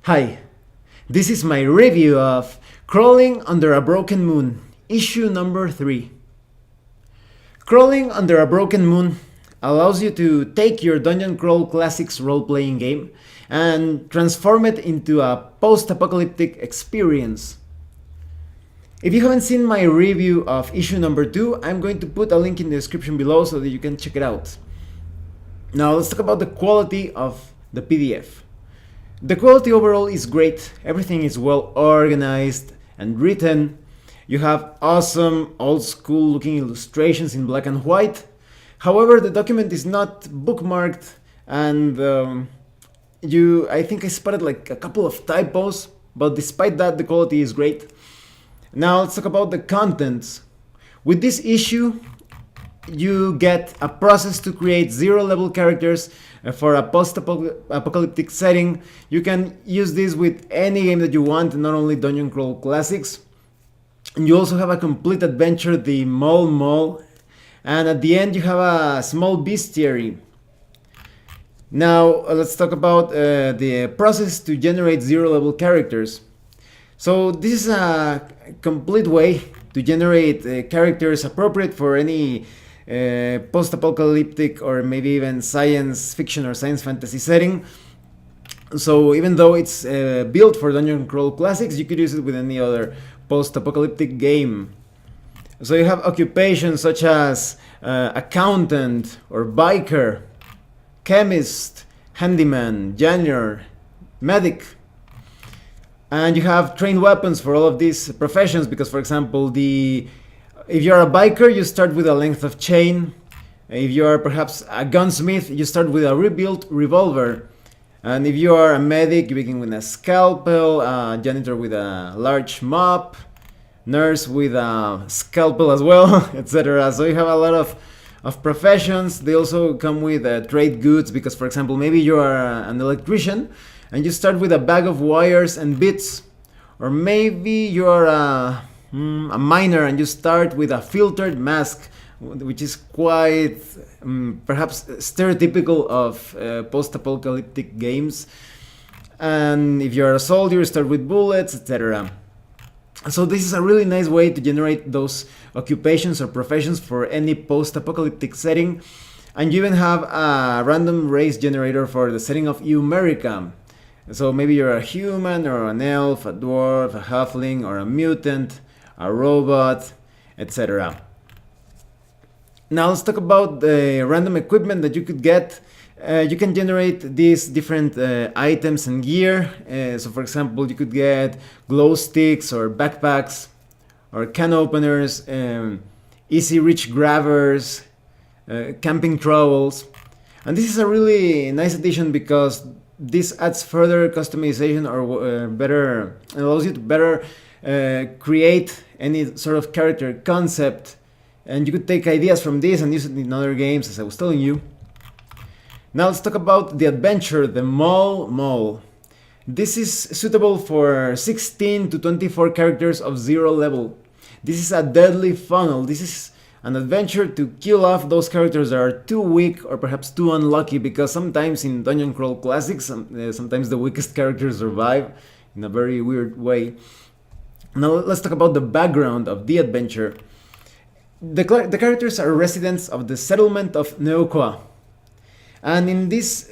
Hi, this is my review of Crawling Under a Broken Moon, issue number 3. Crawling Under a Broken Moon allows you to take your Dungeon Crawl Classics role-playing game and transform it into a post-apocalyptic experience. If you haven't seen my review of issue number 2, I'm going to put a link in the description below so that you can check it out. Now let's talk about the quality of the PDF. The quality overall is great, everything is well organized and written. You have awesome old school looking illustrations in black and white. However, the document is not bookmarked and I think I spotted like a couple of typos, but despite that the quality is great. Now let's talk about the contents. With this issue, you get a process to create 0-level characters for a post-apocalyptic setting. You can use this with any game that you want, not only Dungeon Crawl Classics. And you also have a complete adventure, the Mole, and at the end you have a small bestiary. Now let's talk about the process to generate 0-level characters. So this is a complete way to generate characters appropriate for any post-apocalyptic or maybe even science fiction or science fantasy setting. So even though it's built for Dungeon Crawl Classics, you could use it with any other post-apocalyptic game. So you have occupations such as accountant or biker, chemist, handyman, janitor, medic. And you have trained weapons for all of these professions because, for example, if you're a biker, you start with a length of chain. If you are perhaps a gunsmith, you start with a rebuilt revolver. And if you are a medic, you begin with a scalpel, a janitor with a large mop, nurse with a scalpel as well, etc. So you have a lot of professions. They also come with trade goods because, for example, maybe you are an electrician and you start with a bag of wires and bits. Or maybe you are a miner and you start with a filtered mask, which is quite perhaps stereotypical of post-apocalyptic games. And if you're a soldier, you start with bullets, etc. So this is a really nice way to generate those occupations or professions for any post-apocalyptic setting. And you even have a random race generator for the setting of Umerica. So maybe you're a human or an elf, a dwarf, a halfling, or a mutant, a robot, etc. Now let's talk about the random equipment that you could get. You can generate these different items and gear. So for example, you could get glow sticks or backpacks or can openers, easy reach grabbers, camping trowels. And this is a really nice addition because this adds further customization or allows you to better create any sort of character concept. And you could take ideas from this and use it in other games, as I was telling you. Now let's talk about the adventure, the Mole. This is suitable for 16 to 24 characters of 0 level. This is a deadly funnel. This is an adventure to kill off those characters that are too weak or perhaps too unlucky, because sometimes in Dungeon Crawl Classics, sometimes the weakest characters survive in a very weird way. Now let's talk about the background of the adventure. The characters are residents of the settlement of Neoqua. And in this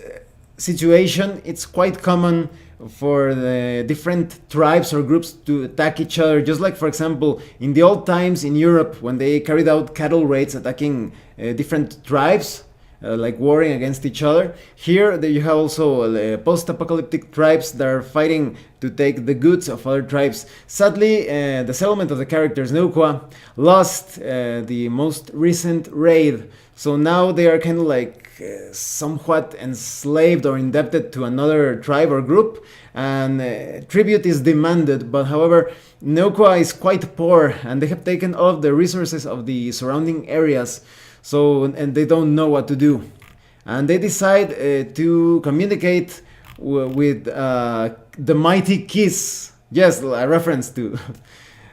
situation, it's quite common for the different tribes or groups to attack each other. Just like, for example, in the old times in Europe, when they carried out cattle raids attacking different tribes, like warring against each other. Here you have also post-apocalyptic tribes that are fighting to take the goods of other tribes. Sadly, the settlement of the characters Neoqua lost the most recent raid, so now they are kind of like somewhat enslaved or indebted to another tribe or group, and tribute is demanded. But however, Neoqua is quite poor and they have taken all of the resources of the surrounding areas. And they don't know what to do, and they decide to communicate with the Mighty Kiss. Yes, a reference to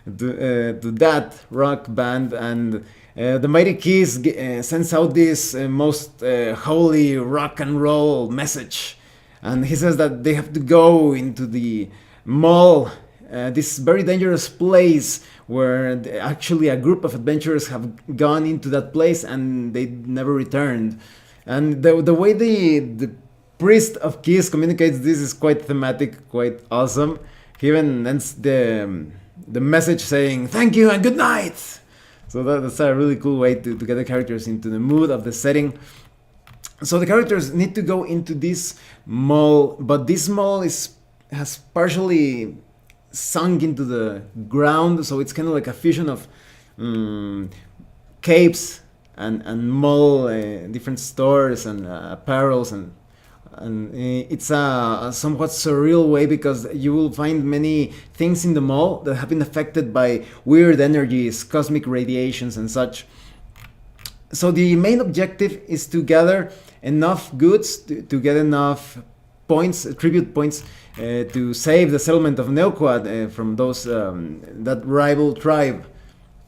that rock band. And the Mighty Kiss sends out this most holy rock and roll message, and he says that they have to go into the mall, this very dangerous place where actually a group of adventurers have gone into that place and they never returned. And the way the priest of Kiss communicates this is quite thematic, quite awesome. He even ends the message saying "thank you and good night." So that's a really cool way to get the characters into the mood of the setting. So the characters need to go into this mall, but this mall has partially sunk into the ground, so it's kind of like a fusion of capes and mall, different stores and apparels, and it's a somewhat surreal way because you will find many things in the mall that have been affected by weird energies, cosmic radiations, and such. So the main objective is to gather enough goods to get enough points, tribute points, to save the settlement of Neuquad from those that rival tribe.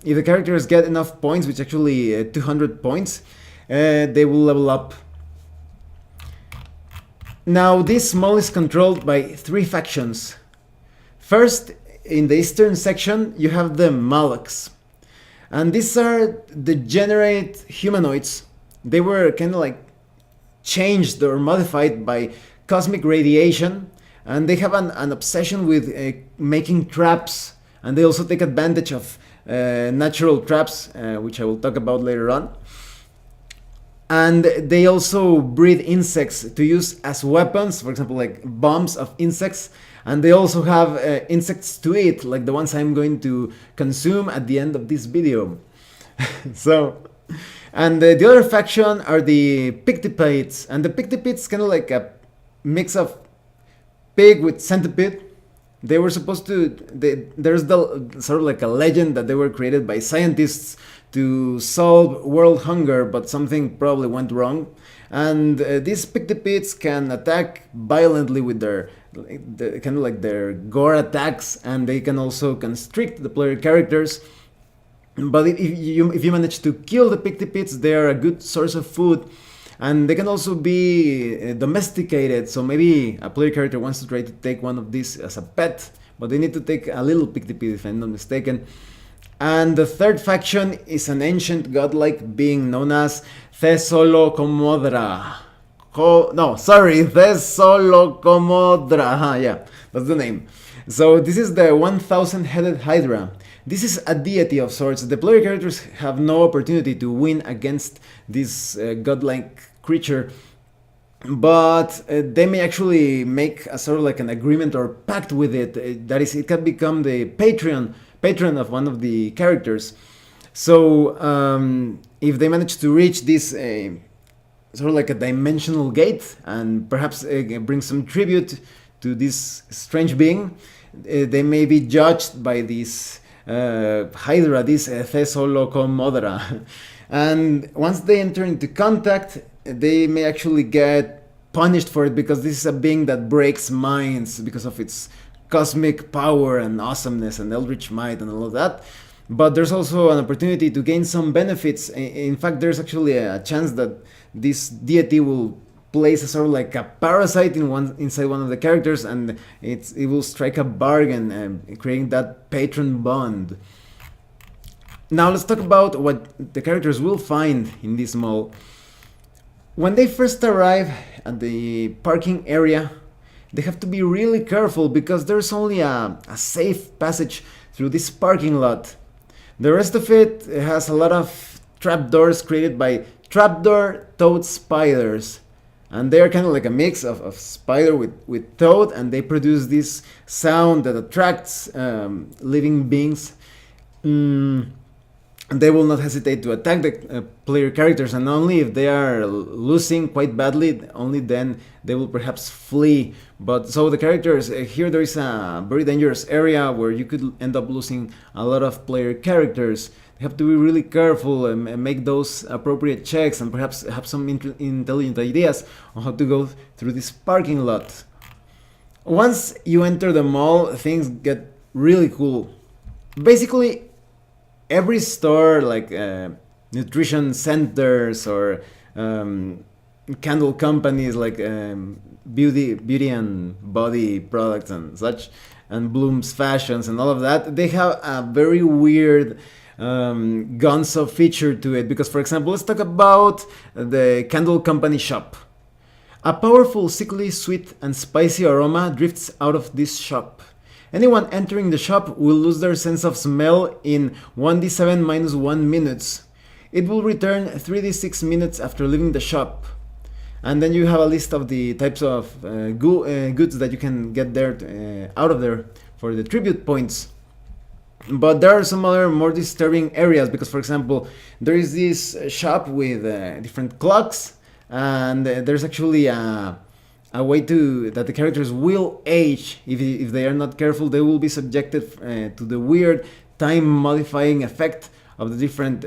If the characters get enough points, which actually 200 points, they will level up. Now this mall is controlled by 3 factions. First, in the eastern section, you have the Malaks. And these are degenerate humanoids. They were kind of like changed or modified by cosmic radiation, and they have an obsession with making traps, and they also take advantage of natural traps, which I will talk about later on. And they also breed insects to use as weapons, for example, like bombs of insects. And they also have insects to eat, like the ones I'm going to consume at the end of this video. So, and the other faction are the Pictipites. And the Pictipites kind of like a mix of pig with centipede. They were supposed to, there's the sort of like a legend that they were created by scientists to solve world hunger, but something probably went wrong. And these Pictipites can attack violently with their kind of like their gore attacks, and they can also constrict the player characters. But if you manage to kill the Pictipites, they are a good source of food, and they can also be domesticated. So maybe a player character wants to try to take one of these as a pet, but they need to take a little Pictipit, if I'm not mistaken. And the third faction is an ancient godlike being known as Thesolocomodra. Thesolocomodra. Yeah, that's the name. So this is the 1,000-headed Hydra. This is a deity of sorts. The player characters have no opportunity to win against this godlike creature, but they may actually make a sort of like an agreement or pact with it. That is, it can become the patron of one of the characters. So if they manage to reach this sort of like a dimensional gate and perhaps bring some tribute to this strange being, they may be judged by this Hydra, this Thesolocomodra. And once they enter into contact, they may actually get punished for it, because this is a being that breaks minds because of its cosmic power and awesomeness and eldritch might and all of that. But there's also an opportunity to gain some benefits. In fact, there's actually a chance that this deity will place a sort of like a parasite inside one of the characters, and it will strike a bargain, creating that patron bond. Now let's talk about what the characters will find in this mall. When they first arrive at the parking area, they have to be really careful because there's only a safe passage through this parking lot. The rest of it has a lot of trapdoors created by trapdoor toad spiders. And they're kind of like a mix of spider with toad, and they produce this sound that attracts living beings. They will not hesitate to attack the player characters, and only if they are losing quite badly, only then they will perhaps flee. But so the characters, here there is a very dangerous area where you could end up losing a lot of player characters. You have to be really careful and make those appropriate checks, and perhaps have some intelligent ideas on how to go through this parking lot. Once you enter the mall, things get really cool. Basically, every store, like nutrition centers or candle companies like beauty and body products and such, and Bloom's Fashions and all of that, they have a very weird gonzo feature to it. Because, for example, let's talk about the candle company shop. A powerful, sickly, sweet, and spicy aroma drifts out of this shop. Anyone entering the shop will lose their sense of smell in 1d7 minus 1 minutes. It will return 3d6 minutes after leaving the shop. And then you have a list of the types of goods that you can get there out of there for the tribute points. But there are some other more disturbing areas, because, for example, there is this shop with different clocks, and there's actually a way that the characters will age. If they are not careful, they will be subjected to the weird time modifying effect of the different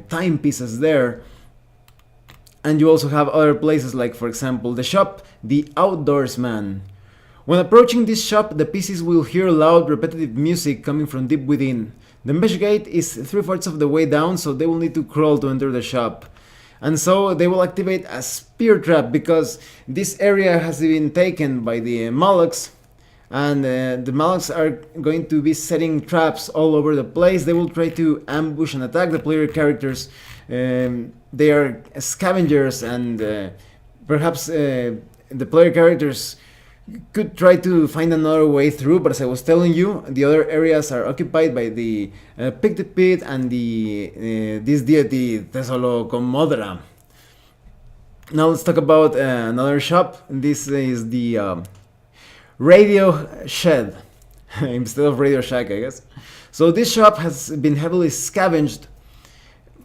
timepieces there. And you also have other places like, for example, the shop, the Outdoorsman. When approaching this shop, the PCs will hear loud, repetitive music coming from deep within. The mesh gate is 3/4 of the way down, so they will need to crawl to enter the shop. And so they will activate a spear trap, because this area has been taken by the Molochs, and the Molochs are going to be setting traps all over the place. They will try to ambush and attack the player characters. They are scavengers, and perhaps the player characters could try to find another way through, but as I was telling you, the other areas are occupied by the Pick the Pit and the this deity Thessalocomodra. Now let's talk about another shop. This is the Radio Shed instead of Radio Shack, I guess. So this shop has been heavily scavenged,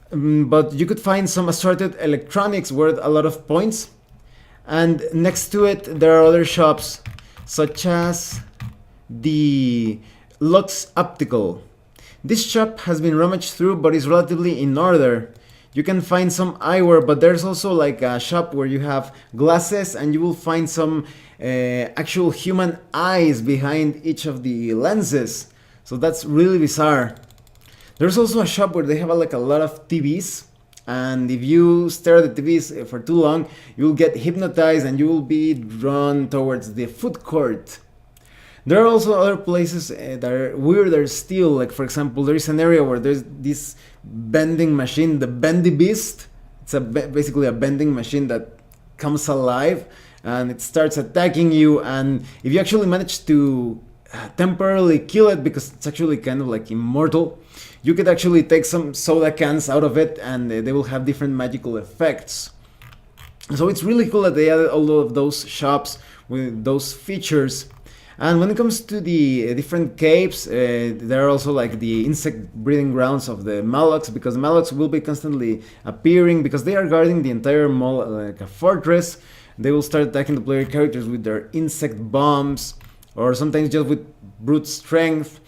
but you could find some assorted electronics worth a lot of points. And next to it, there are other shops, such as the Lux Optical. This shop has been rummaged through, but is relatively in order. You can find some eyewear, but there's also like a shop where you have glasses, and you will find some actual human eyes behind each of the lenses. So that's really bizarre. There's also a shop where they have like a lot of TVs. And if you stare at the TVs for too long, you will get hypnotized and you will be drawn towards the food court. There are also other places that are weirder still. Like, for example, there is an area where there's this bending machine, the Bendy Beast. It's basically a bending machine that comes alive and it starts attacking you. And if you actually manage to temporarily kill it, because it's actually kind of like immortal, you could actually take some soda cans out of it and they will have different magical effects. So it's really cool that they added all of those shops with those features. And when it comes to the different caves, there are also like the insect breeding grounds of the Molochs, because the Molochs will be constantly appearing because they are guarding the entire mall like a fortress. They will start attacking the player characters with their insect bombs, or sometimes just with brute strength.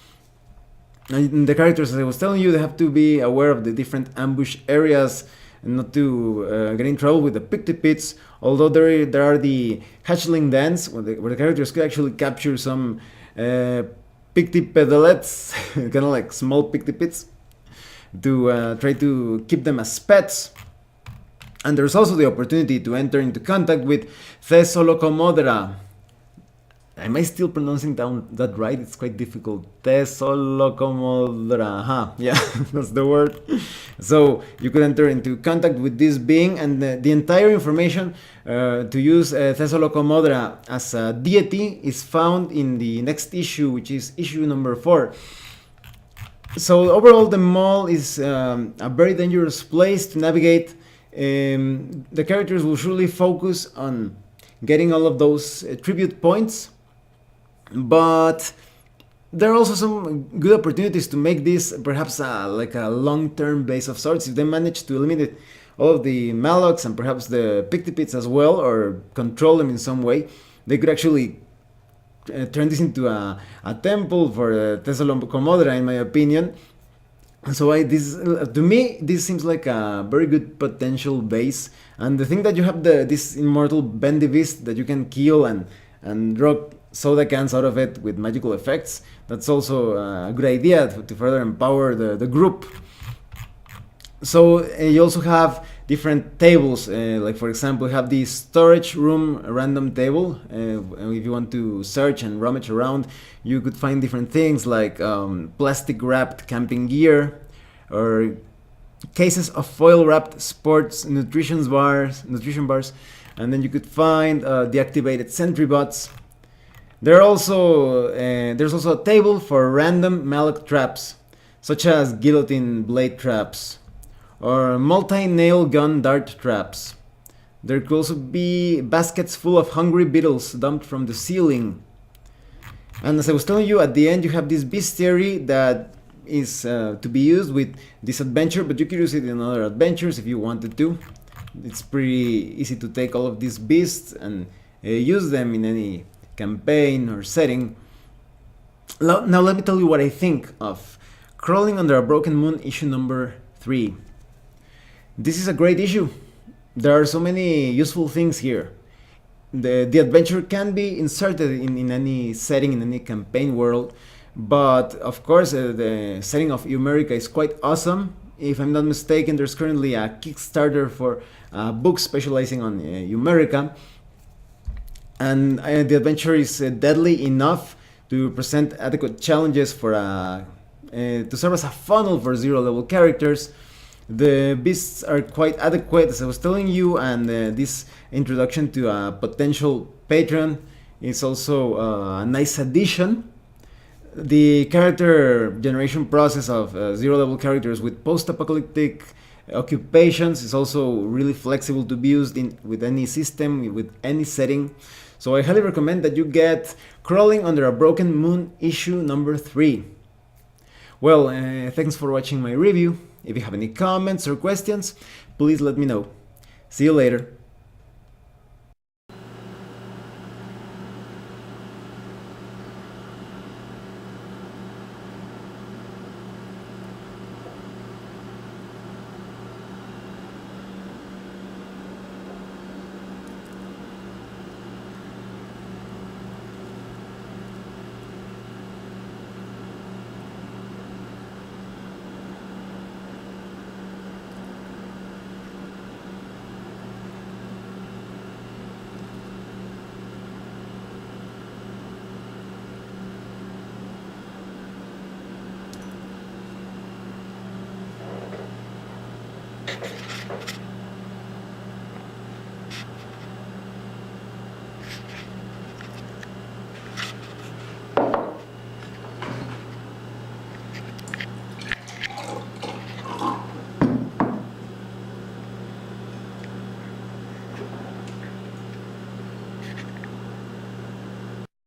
And the characters, as I was telling you, they have to be aware of the different ambush areas and not to get in trouble with the Pick the Pits. Although there are the hatchling dens where the characters could actually capture some Pick the Pedalets, kind of like small Pick the Pits, to try to keep them as pets. And there's also the opportunity to enter into contact with Thessalocomodra. Am I still pronouncing that right? It's quite difficult. Thessalocomodra. Yeah, that's the word. So you could enter into contact with this being, and the entire information to use Thessalocomodra as a deity is found in the next issue, which is issue number 4. So overall, the mall is a very dangerous place to navigate. The characters will surely focus on getting all of those tribute points. But there are also some good opportunities to make this perhaps like a long-term base of sorts. If they manage to eliminate all of the Malocs and perhaps the Pictipits as well, or control them in some way, they could actually turn this into a temple for Thessalocomodra, in my opinion. So to me, this seems like a very good potential base. And the thing that you have this immortal Bendy Beast that you can kill and draw soda cans out of it with magical effects, that's also a good idea to further empower the group. So you also have different tables. Like for example, we have the storage room random table. If you want to search and rummage around, you could find different things like plastic wrapped camping gear, or cases of foil wrapped sports nutrition bars, and then you could find deactivated sentry bots. There's also a table for random malloc traps, such as guillotine blade traps or multi-nail gun dart traps. There could also be baskets full of hungry beetles dumped from the ceiling. And as I was telling you, at the end you have this bestiary that is to be used with this adventure, but you could use it in other adventures if you wanted to. It's pretty easy to take all of these beasts and use them in any campaign or setting. Now let me tell you what I think of Crawling Under a Broken Moon issue number 3. This is a great issue. There are so many useful things here. The adventure can be inserted in any setting, in any campaign world, but of course the setting of Umerica is quite awesome. If I'm not mistaken, there's currently a Kickstarter for a book specializing on Umerica, and the adventure is deadly enough to present adequate challenges for to serve as a funnel for 0 level characters. The beasts are quite adequate, as I was telling you, and this introduction to a potential patron is also a nice addition. The character generation process of 0 level characters with post-apocalyptic occupations is also really flexible to be used with any system, with any setting. So I highly recommend that you get Crawling Under a Broken Moon issue number 3. Well, thanks for watching my review. If you have any comments or questions, please let me know. See you later.